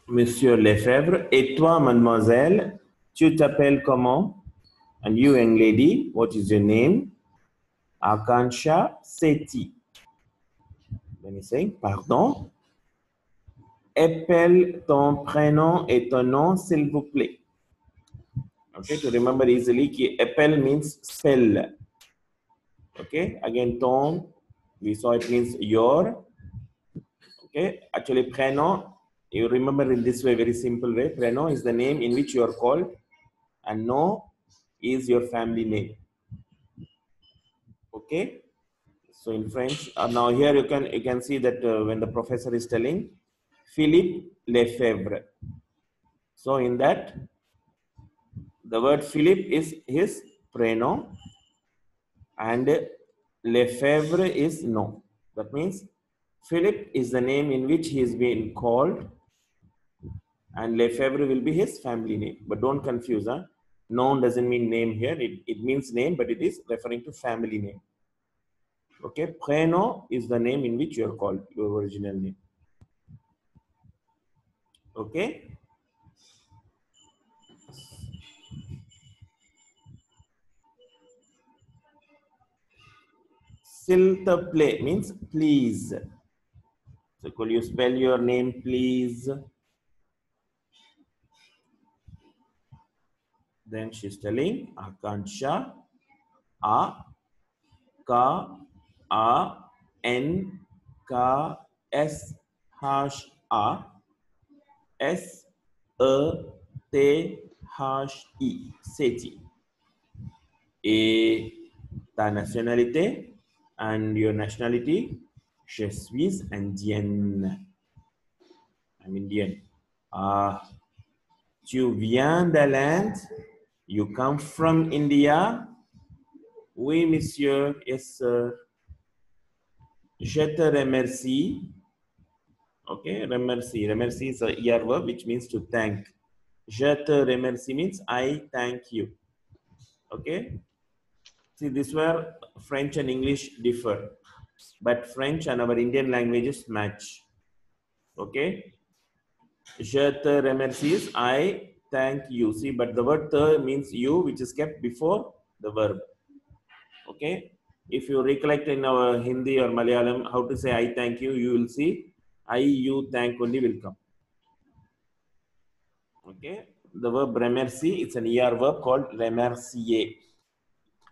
Monsieur Lefebvre. Et toi, mademoiselle, tu t'appelles comment? And you, young lady, what is your name? Akansha Sethi. Then he's saying, pardon. Appelle ton prénom et ton nom, s'il vous plaît. Okay, to remember easily, appelle means spell. Okay, again, ton, we saw it means your. Okay, actually, prénom, you remember in this way, very simple way. Prénom is the name in which you are called, and nom is your family name. Okay, so in French, now here you can see that when the professor is telling Philippe Lefebvre. So in that, the word Philippe is his prénom and Lefebvre is nom. That means Philip is the name in which he is being called and Lefebvre will be his family name. But don't confuse, huh? Nom doesn't mean name here. It means name, but it is referring to family name. Okay, prénom is the name in which you are called, your original name. Okay. S'il te plaît means please. So could you spell your name, please? Then she's telling Akansha, A K A N K S H A S E T H I, Sethi. Et ta nationalité and your nationality? Je suis indienne. I'm Indian. Tu viens de l'Inde? You come from India? Oui, monsieur. Yes, sir. Je te remercie. Okay, remercie. Remercie is a ER verb which means to thank. Je te remercie means I thank you. Okay. See, this where French and English differ, but French and our Indian languages match. Okay. Je te remercie is I thank you. See, but the word te means you, which is kept before the verb. Okay. If you recollect in our Hindi or Malayalam how to say I thank you, you will see I, you, thank only will come. Okay. The verb remercie, it's an ER verb called remercier,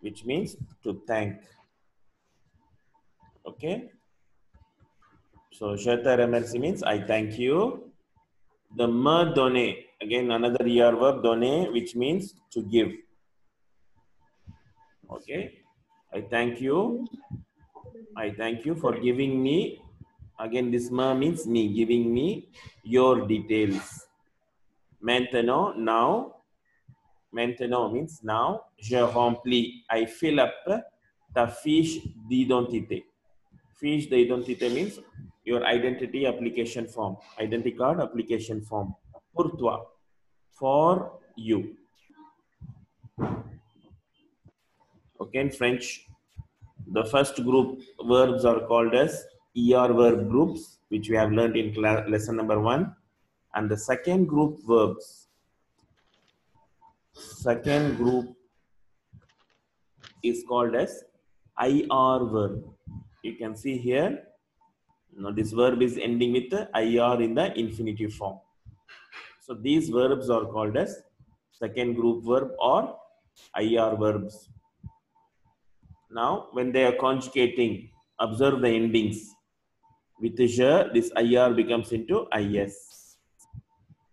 which means to thank. Okay. So, je te remercie means I thank you. The me donner, again another ER verb, donner, which means to give. Okay. I thank you. I thank you for giving me. Again, this me means me, giving me your details. Maintenant, now. Maintenant means now. Je remplis. I fill up ta fiche d'identité. Fiche d'identité means your identity application form. Identity card application form. Pour toi. For you. Okay, in French, the first group verbs are called as ER verb groups, which we have learned in lesson number 1. And the second group verbs, second group is called as IR verb. You can see here, now this verb is ending with the IR in the infinitive form. So these verbs are called as second group verb or IR verbs. Now, when they are conjugating, observe the endings. With je, this IR becomes into IS.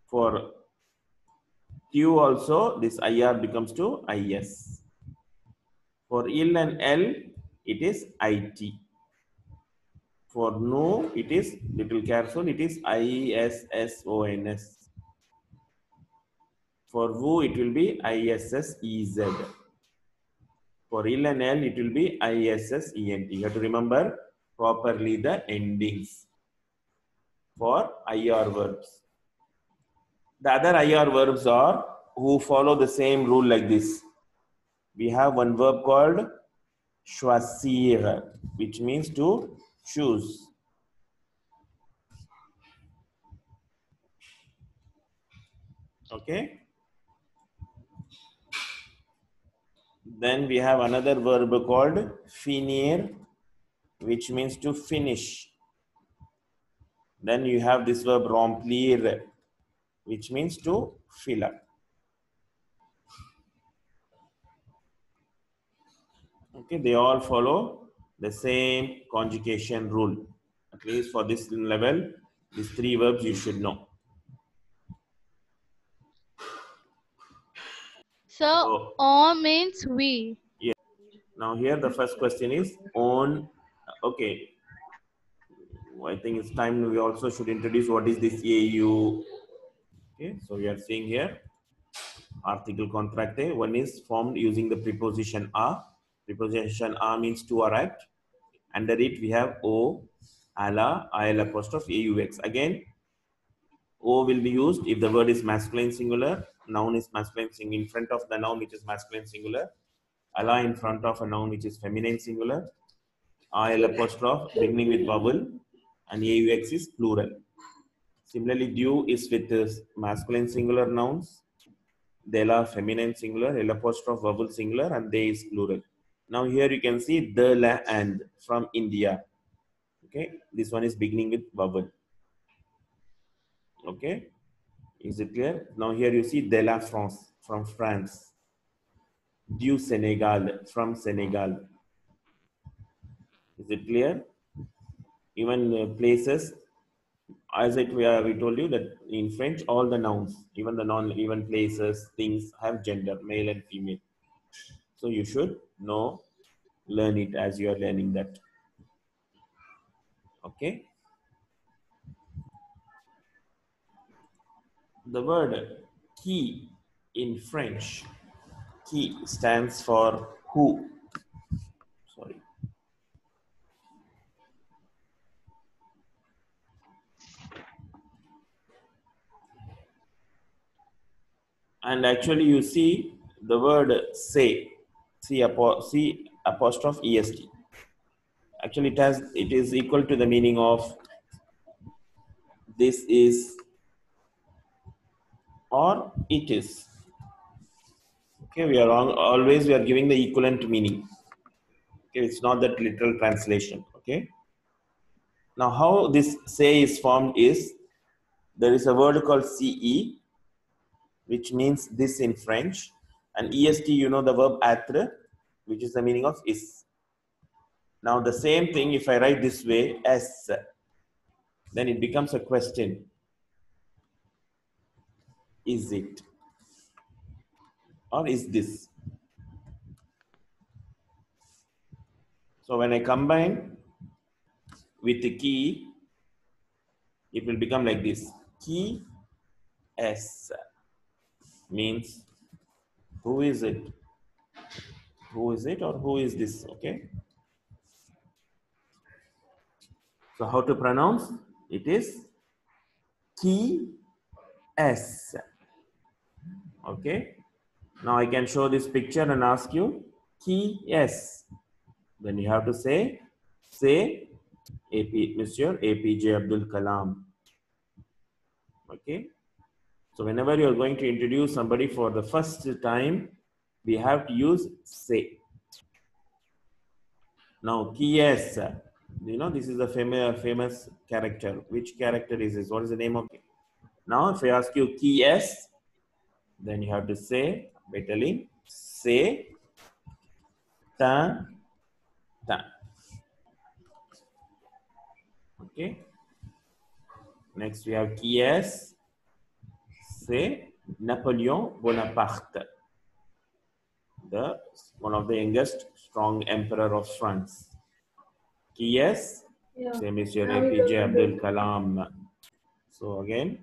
For tu also, this IR becomes to IS. For il and L, it is IT. For no, it is, little careful, it is ISSONS. For vous, it will be ISSEZ. For il and L, it will be ISSENT. You have to remember properly the endings for IR verbs. The other IR verbs are who follow the same rule like this. We have one verb called choisir, which means to choose. Okay. Then we have another verb called finir, which means to finish. Then you have this verb remplir, which means to fill up. Okay, they all follow the same conjugation rule. At least for this level, these three verbs you should know. So, on means we. Yeah. Now here the first question is on. Okay. I think it's time we also should introduce what is this AU. Okay. So we are seeing here article contracte. One is formed using the preposition a. Preposition a means to or at. Under it we have o, ala, il apostrophe aux. Again, o will be used if the word is masculine singular, noun is masculine singular in front of the noun which is masculine singular, ala in front of a noun which is feminine singular, il apostrophe beginning with vowel, and aux is plural. Similarly, du is with masculine singular nouns, de la feminine singular, l apostrophe vowel singular, and they is plural. Now here you can see the, la, and from India. Okay, this one is beginning with vowel. Okay, is it clear? Now here you see de la France, from France. Du Senegal, from Senegal. Is it clear? Even places, as we told you that in French, all the nouns, even the even places, things have gender, male and female. So you should know, learn it as you are learning that. Okay. The word qui in French, qui stands for who. Sorry. And actually you see the word say, C apostrophe est. Actually it is equal to the meaning of this is or it is. Okay, we are always giving the equivalent meaning. Okay, it's not that literal translation. Okay. Now how this say is formed is there is a word called ce, which means this in French, and est, you know the verb être, which is the meaning of is. Now the same thing, if I write this way, s, then it becomes a question. Is it? Or is this? So when I combine with the key, it will become like this. Qui est means who is it? Who is it or who is this? Okay. So how to pronounce? It is qui est. Okay. Now I can show this picture and ask you qui est. Then you have to say Monsieur APJ Abdul Kalam. Okay. So whenever you are going to introduce somebody for the first time, we have to use say. Now, qui est? You know, this is a famous character. Which character is this? What is the name of it? Now, if I ask you qui est, then you have to say, by telling, c'est un. Okay. Next, we have qui est? C'est Napoleon Bonaparte, one of the youngest strong emperor of France. Qui est? C'est Monsieur APJ Abdul Kalam. So again,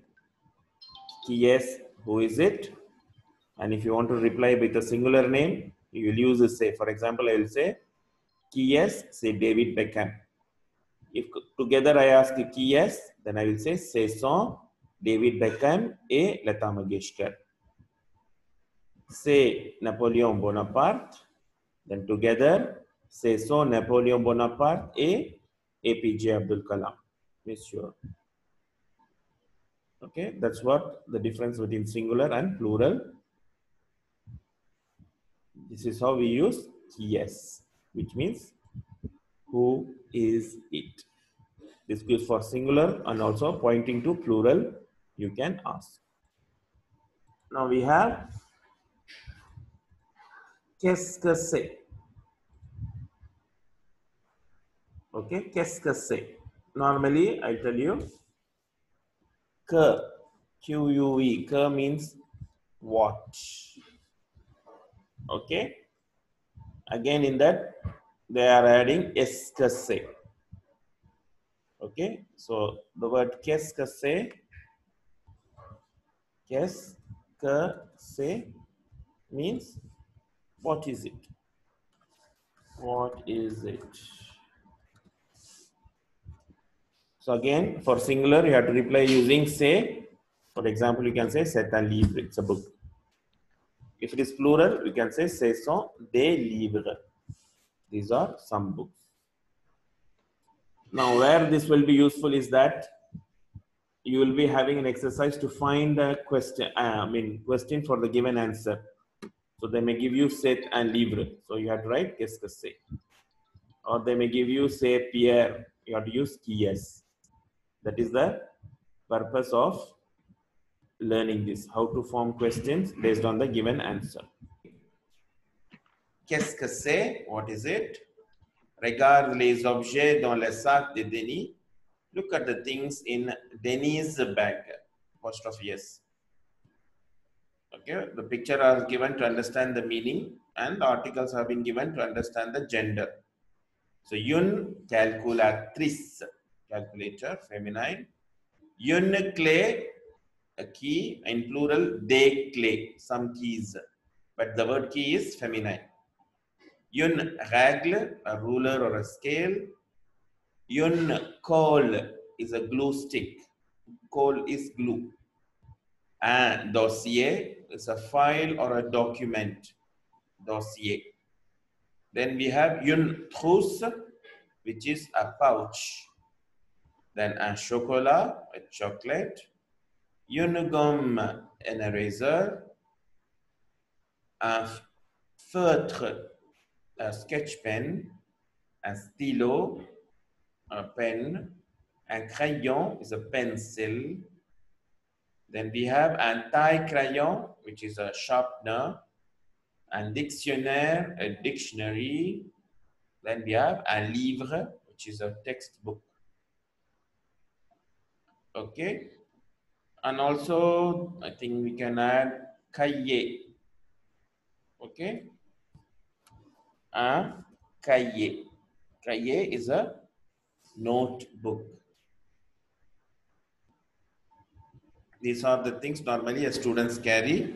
qui est? Who is it? And if you want to reply with a singular name, you will use this say. For example, I will say, qui est? Say David Beckham. If together I ask qui est, then I will say, c'est son David Beckham et Lata Mangeshkar. C'est Napoleon Bonaparte. Then together, c'est son Napoleon Bonaparte et APJ Abdul Kalam. Monsieur. Okay, that's what the difference between singular and plural. This is how we use yes, which means who is it. This goes for singular and also pointing to plural, you can ask. Now we have qu'est-ce que c'est? Okay, qu'est-ce que c'est? Normally, I tell you, que, Q-U-E, que means what? Okay. Again, in that, they are adding est que c'est. Okay. So, the word qu'est-ce que c'est means what is it? What is it? So again, for singular, you have to reply using say. For example, you can say c'est un livre, it's a book. If it is plural, you can say ce sont des livres. These are some books. Now, where this will be useful is that you will be having an exercise to find a question, question for the given answer. So they may give you c'est un livre. So you have to write qu'est-ce que c'est. Or they may give you say Pierre. You have to use qui est. That is the purpose of learning this, how to form questions based on the given answer. Qu'est-ce que c'est? What is it? Regarde les objets dans le sac de Denis. Look at the things in Denis' bag. Apostrophe yes. Okay, the picture are given to understand the meaning and the articles have been given to understand the gender. So, une calculatrice, calculator, feminine. Une clé, a key, in plural, des clés, some keys. But the word key is feminine. Une règle, a ruler or a scale. Une colle is a glue stick. Coal is glue. Un dossier is a file or a document. Dossier. Then we have une trousse, which is a pouch. Then un chocolat, a chocolate. Une gomme, an eraser. Un feutre, a sketch pen. Un stylo, a pen. Un crayon is a pencil. Then we have un taille crayon, which is a sharpener. Un dictionnaire, a dictionary. Then we have un livre, which is a textbook. Okay. And also, I think we can add cahier. Okay. Un cahier. Cahier is a notebook. These are the things normally students carry